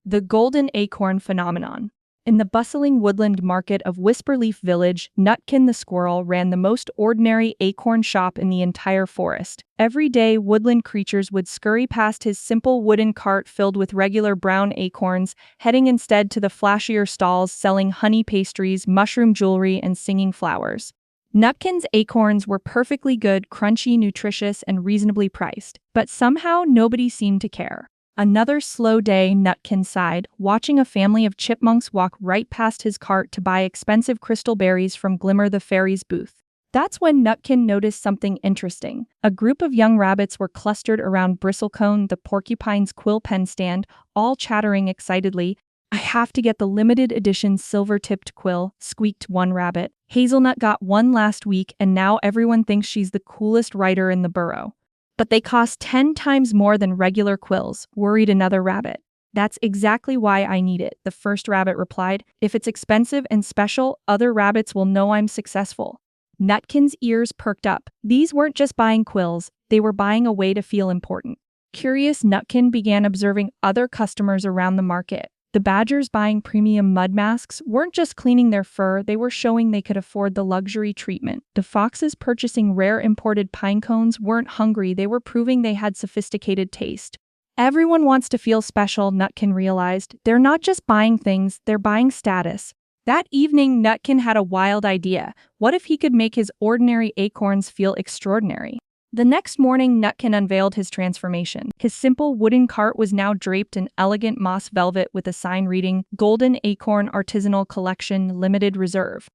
The Golden Acorn Phenomenon. In the bustling woodland market of Whisperleaf Village, Nutkin the squirrel ran the most ordinary acorn shop in the entire forest. Every day, woodland creatures would scurry past his simple wooden cart filled with regular brown acorns, heading instead to the flashier stalls selling honey pastries, mushroom jewelry, and singing flowers. Nutkin's acorns were perfectly good, crunchy, nutritious, and reasonably priced, but somehow nobody seemed to care. Another slow day, Nutkin sighed, watching a family of chipmunks walk right past his cart to buy expensive crystal berries from Glimmer the fairy's booth. That's when Nutkin noticed something interesting. A group of young rabbits were clustered around Bristlecone, the porcupine's quill pen stand, all chattering excitedly. "I have to get the limited edition silver-tipped quill," squeaked one rabbit. "Hazelnut got one last week and now everyone thinks she's the coolest writer in the burrow." "But they cost 10 times more than regular quills," worried another rabbit. "That's exactly why I need it," the first rabbit replied. "If it's expensive and special, other rabbits will know I'm successful." Nutkin's ears perked up. These weren't just buying quills, they were buying a way to feel important. Curious, Nutkin began observing other customers around the market. The badgers buying premium mud masks weren't just cleaning their fur, they were showing they could afford the luxury treatment. The foxes purchasing rare imported pine cones weren't hungry, they were proving they had sophisticated taste. Everyone wants to feel special, Nutkin realized. They're not just buying things, they're buying status. That evening, Nutkin had a wild idea. What if he could make his ordinary acorns feel extraordinary? The next morning, Nutkin unveiled his transformation. His simple wooden cart was now draped in elegant moss velvet with a sign reading, "Golden Acorn Artisanal Collection Limited Reserve."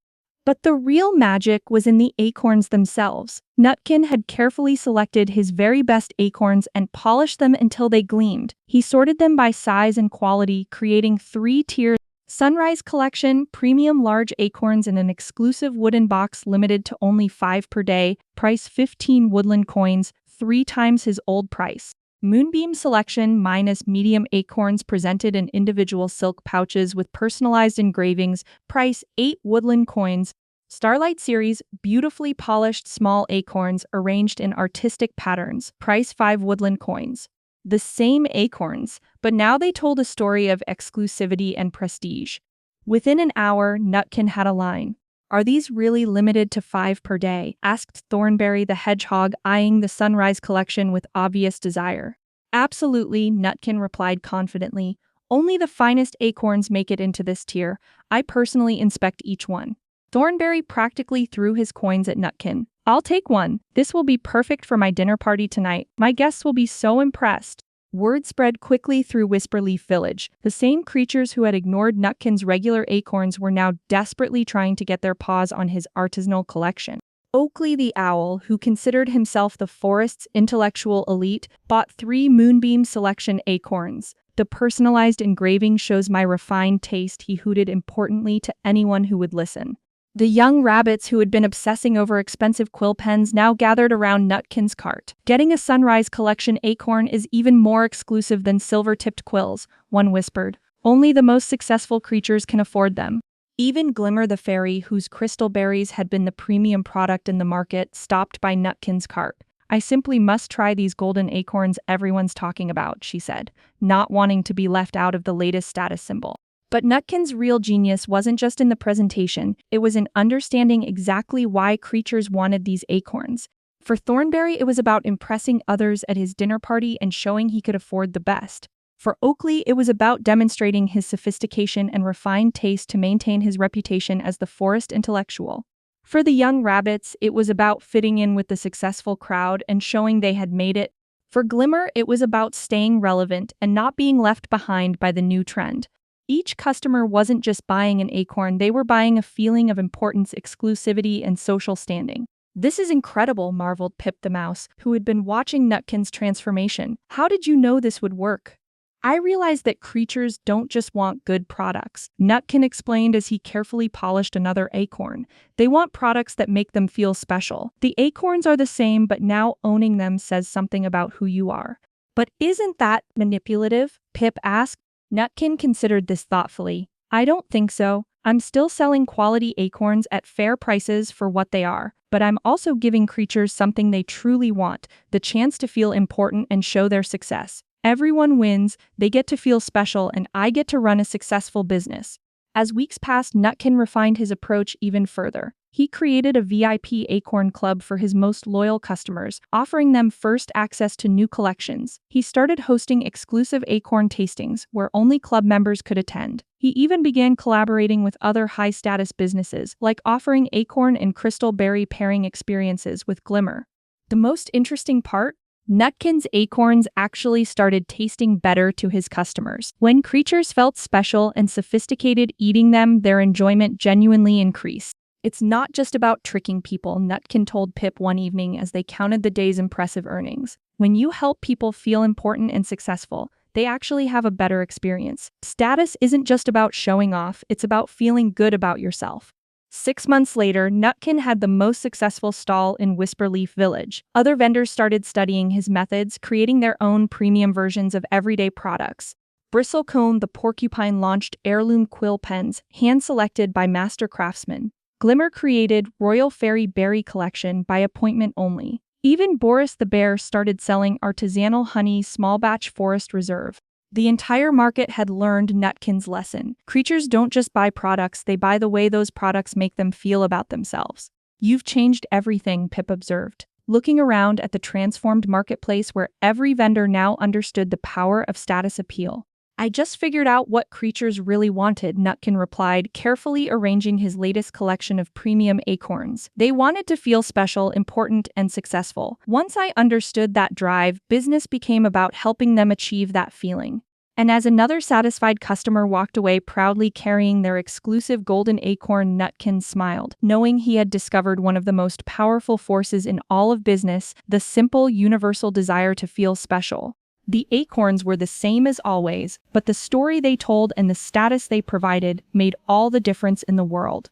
But the real magic was in the acorns themselves. Nutkin had carefully selected his very best acorns and polished them until they gleamed. He sorted them by size and quality, creating 3 tiers. Sunrise Collection, premium large acorns in an exclusive wooden box limited to only 5 per day, price 15 woodland coins, 3 times his old price. Moonbeam Selection minus medium acorns presented in individual silk pouches with personalized engravings, price 8 woodland coins. Starlight Series, beautifully polished small acorns arranged in artistic patterns, price 5 woodland coins. The same acorns, but now they told a story of exclusivity and prestige. Within an hour, Nutkin had a line. "Are these really limited to 5 per day?" asked Thornberry the hedgehog, eyeing the Sunrise Collection with obvious desire. "Absolutely," Nutkin replied confidently. "Only the finest acorns make it into this tier. I personally inspect each one." Thornberry practically threw his coins at Nutkin. "I'll take one. This will be perfect for my dinner party tonight. My guests will be so impressed." Word spread quickly through Whisperleaf Village. The same creatures who had ignored Nutkin's regular acorns were now desperately trying to get their paws on his artisanal collection. Oakley the owl, who considered himself the forest's intellectual elite, bought 3 Moonbeam Selection acorns. "The personalized engraving shows my refined taste," he hooted importantly to anyone who would listen. The young rabbits who had been obsessing over expensive quill pens now gathered around Nutkin's cart. "Getting a Sunrise Collection acorn is even more exclusive than silver-tipped quills," one whispered. "Only the most successful creatures can afford them." Even Glimmer the fairy, whose crystal berries had been the premium product in the market, stopped by Nutkin's cart. "I simply must try these golden acorns everyone's talking about," she said, not wanting to be left out of the latest status symbol. But Nutkin's real genius wasn't just in the presentation, it was in understanding exactly why creatures wanted these acorns. For Thornberry, it was about impressing others at his dinner party and showing he could afford the best. For Oakley, it was about demonstrating his sophistication and refined taste to maintain his reputation as the forest intellectual. For the young rabbits, it was about fitting in with the successful crowd and showing they had made it. For Glimmer, it was about staying relevant and not being left behind by the new trend. Each customer wasn't just buying an acorn, they were buying a feeling of importance, exclusivity, and social standing. "This is incredible," marveled Pip the mouse, who had been watching Nutkin's transformation. "How did you know this would work?" "I realized that creatures don't just want good products," Nutkin explained as he carefully polished another acorn. "They want products that make them feel special. The acorns are the same, but now owning them says something about who you are." "But isn't that manipulative?" Pip asked. Nutkin considered this thoughtfully. "I don't think so. I'm still selling quality acorns at fair prices for what they are, but I'm also giving creatures something they truly want, the chance to feel important and show their success. Everyone wins, they get to feel special, and I get to run a successful business. As weeks passed, Nutkin refined his approach even further. He created a VIP Acorn Club for his most loyal customers, offering them first access to new collections. He started hosting exclusive acorn tastings, where only club members could attend. He even began collaborating with other high-status businesses, like offering acorn and crystal berry pairing experiences with Glimmer. The most interesting part? Nutkin's acorns actually started tasting better to his customers. When creatures felt special and sophisticated eating them, their enjoyment genuinely increased. It's not just about tricking people, Nutkin told Pip one evening as they counted the day's impressive earnings. When you help people feel important and successful, they actually have a better experience. Status isn't just about showing off, it's about feeling good about yourself. 6 months later, Nutkin had the most successful stall in Whisperleaf Village. Other vendors started studying his methods, creating their own premium versions of everyday products. Bristlecone the porcupine launched heirloom quill pens, hand-selected by master craftsmen. Glimmer created Royal Fairy Berry Collection by appointment only. Even Boris the bear started selling artisanal honey small-batch forest reserve. The entire market had learned Nutkin's lesson. Creatures don't just buy products, they buy the way those products make them feel about themselves. You've changed everything, Pip observed, looking around at the transformed marketplace where every vendor now understood the power of status appeal. I just figured out what creatures really wanted, Nutkin replied, carefully arranging his latest collection of premium acorns. They wanted to feel special, important, and successful. Once I understood that drive, business became about helping them achieve that feeling. And as another satisfied customer walked away proudly carrying their exclusive golden acorn, Nutkin smiled, knowing he had discovered one of the most powerful forces in all of business, the simple, universal desire to feel special. The acorns were the same as always, but the story they told and the status they provided made all the difference in the world.